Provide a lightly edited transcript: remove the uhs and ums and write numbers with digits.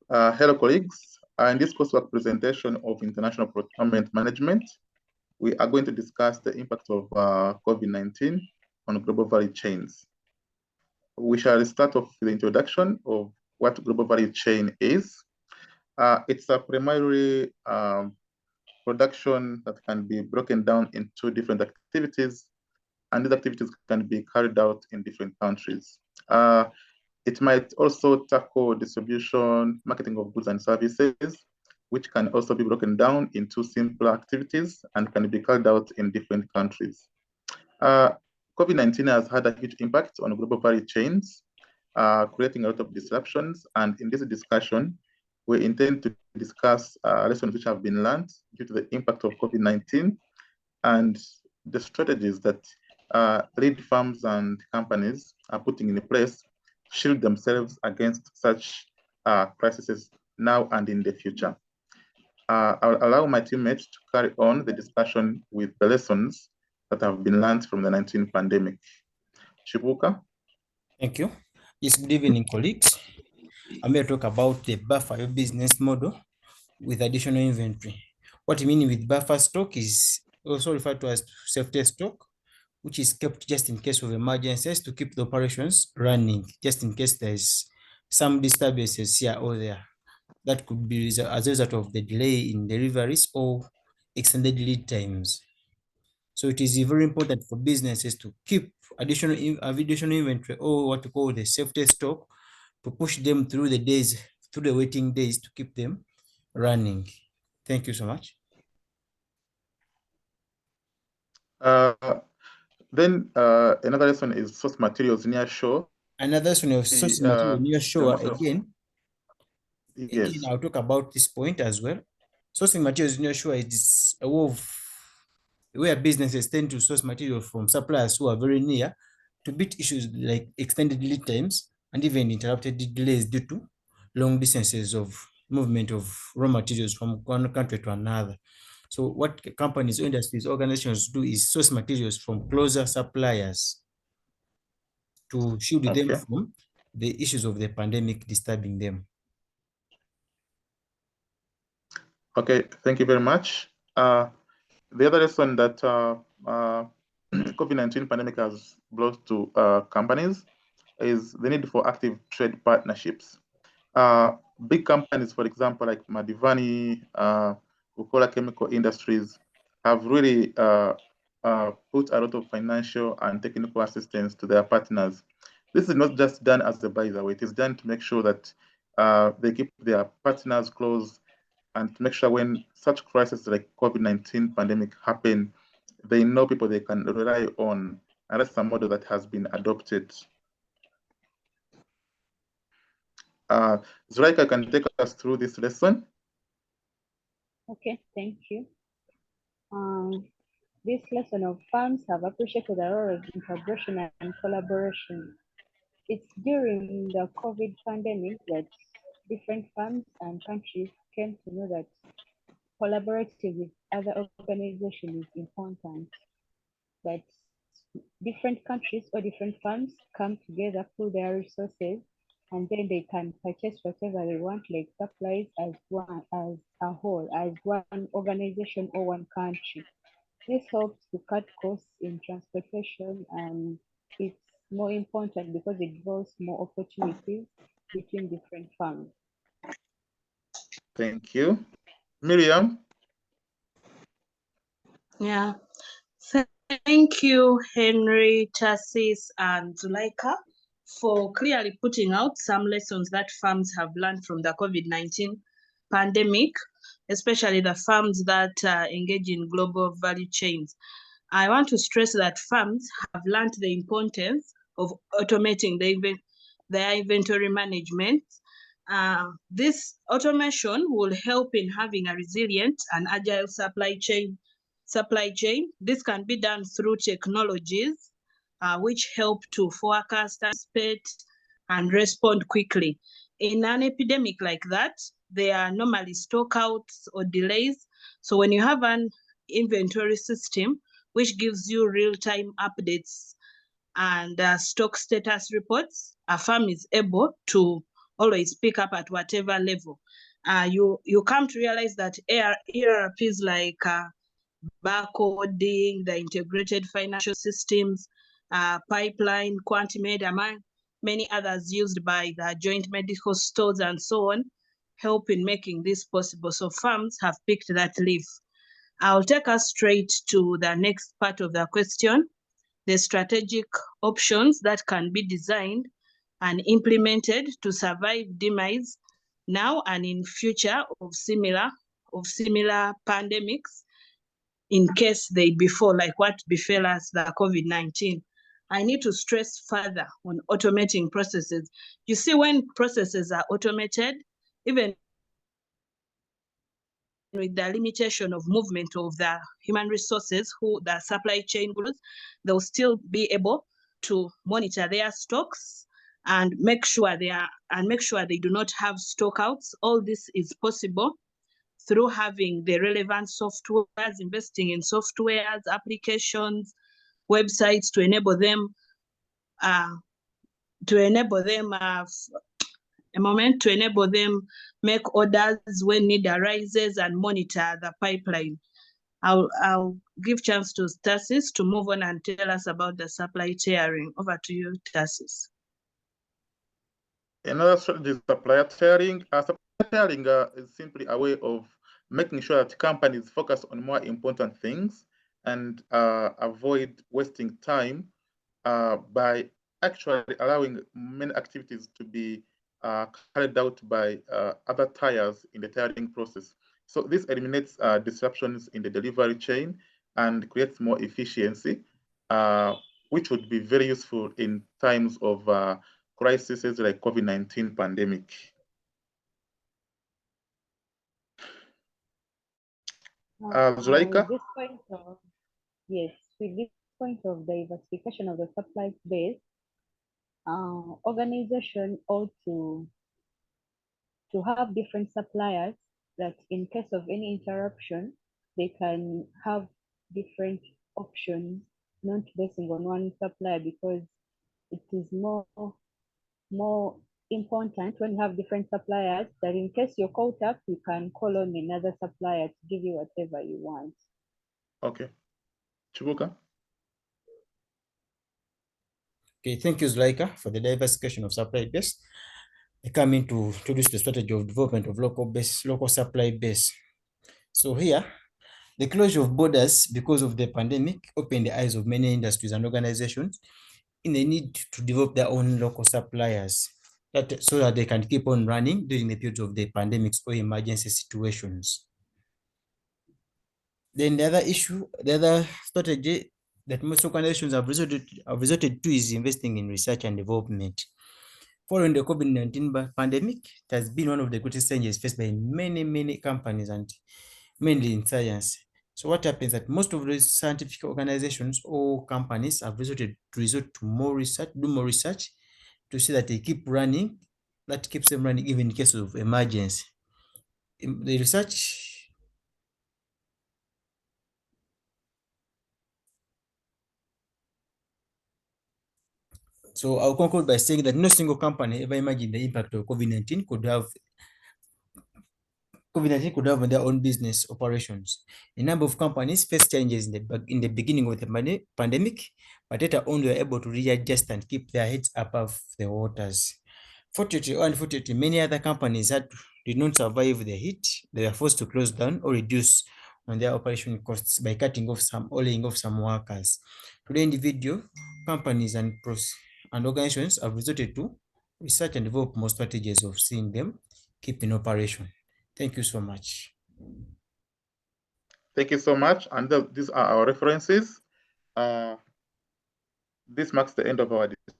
Hello, colleagues. In this coursework presentation of international procurement management, we are going to discuss the impact of COVID-19 on global value chains. We shall start off with the introduction of what global value chain is. It's a primary production that can be broken down into different activities, and these activities can be carried out in different countries. It might also tackle distribution, marketing of goods and services, which can also be broken down into simpler activities and can be carried out in different countries. COVID-19 has had a huge impact on global value chains, creating a lot of disruptions. And in this discussion, we intend to discuss lessons which have been learned due to the impact of COVID-19 and the strategies that lead firms and companies are putting in place to shield themselves against such crises now and in the future. I'll allow my teammates to carry on the discussion with the lessons that have been learned from the 19 pandemic. Shibuka? Thank you. Yes, good evening, colleagues. I'm going to talk about the buffer business model with additional inventory. What I mean with buffer stock is also referred to as safety stock, which is kept just in case of emergencies to keep the operations running, just in case there's some disturbances here or there. That could be as a result of the delay in deliveries or extended lead times. So it is very important for businesses to keep additional inventory, or what we call the safety stock, to push them through the days, through the waiting days, to keep them running. Thank you so much. Then another lesson is source materials near shore. Another lesson of source material near shore, again, yes. I'll talk about this point as well. Sourcing materials near shore is a way of where businesses tend to source material from suppliers who are very near to beat issues like extended lead times and even interrupted delays due to long distances of movement of raw materials from one country to another. So what companies, industries, organizations do is source materials from closer suppliers to shield them from the issues of the pandemic disturbing them. Okay, thank you very much. The other lesson that COVID-19 pandemic has brought to companies is the need for active trade partnerships. Big companies, for example, like Madivani, Bukola Chemical Industries, have really put a lot of financial and technical assistance to their partners. This is not just done as a by the way, it is done to make sure that they keep their partners close and to make sure when such crises like COVID-19 pandemic happen, they know people they can rely on. And that's a model that has been adopted. Zulaika can take us through this lesson. Okay, thank you. This lesson of firms have appreciated the role of integration and collaboration. It's during the COVID pandemic that different firms and countries came to know that collaborating with other organizations is important. That different countries or different firms come together, pool their resources, and then they can purchase whatever they want, like supplies as one, as a whole, as one organization or one country. This helps to cut costs in transportation, and it's more important because it draws more opportunities between different firms. Thank you. Miriam? Yeah. Thank you, Henry, Tassis, and Zulaika, for clearly putting out some lessons that firms have learned from the COVID-19 pandemic, especially the firms that engage in global value chains. I want to stress that firms have learned the importance of automating their inventory management. This automation will help in having a resilient and agile supply chain. This can be done through technologies which help to forecast, anticipate, and respond quickly. In an epidemic like that, there are normally stockouts or delays. So when you have an inventory system which gives you real-time updates and stock status reports, a firm is able to always pick up at whatever level. You come to realize that ERPs like barcoding, the integrated financial systems, pipeline, Quantimed, among many others used by the joint medical stores and so on, help in making this possible. So firms have picked that leaf. I'll take us straight to the next part of the question, the strategic options that can be designed and implemented to survive demise now and in future of similar pandemics in case they befall, like what befell us, the COVID-19. I need to stress further on automating processes. You see, when processes are automated, even with the limitation of movement of the human resources, the supply chain groups, they'll still be able to monitor their stocks and make sure they do not have stockouts. All this is possible through having the relevant softwares, investing in softwares, applications, websites to enable them make orders when need arises and monitor the pipeline. I'll give chance to Tarsis to move on and tell us about the supply tiering. Over to you, Tarsis. Another strategy is supplier tiering. Supplier tiering is simply a way of making sure that companies focus on more important things and avoid wasting time by actually allowing many activities to be carried out by other tiers in the tiering process. So this eliminates disruptions in the delivery chain and creates more efficiency, which would be very useful in times of crises like COVID-19 pandemic. Zuleika? With this point of diversification of the supply base, organization ought to have different suppliers that in case of any interruption, they can have different options, not basing on one supplier, because it is more important when you have different suppliers that in case you're caught up, you can call on another supplier to give you whatever you want. Okay. Chibuka? Okay, thank you, Zuleika, for the diversification of supply base. I come in to introduce the strategy of development of local supply base. So here, the closure of borders because of the pandemic opened the eyes of many industries and organizations in the need to develop their own local suppliers so that they can keep on running during the periods of the pandemics or emergency situations. Then the other strategy that most organizations have resorted to is investing in research and development. Following the COVID-19 pandemic, it has been one of the greatest challenges faced by many companies, and mainly in science. So what happens that most of the scientific organizations or companies have resort to more research, do more research to see that they keep running, that keeps them running even in case of emergency. The research So I'll conclude by saying that no single company ever imagined the impact of COVID-19 could have on their own business operations. A number of companies faced challenges in the beginning of the pandemic, but later on they were able to readjust and keep their heads above the waters. Fortunately or unfortunately, many other companies did not survive the heat. They were forced to close down or reduce on their operation costs by cutting off some or laying off some workers. Today, individual companies and organizations have resorted to research and develop more strategies of seeing them keep in operation. Thank you so much. Thank you so much. And these are our references. This marks the end of our discussion.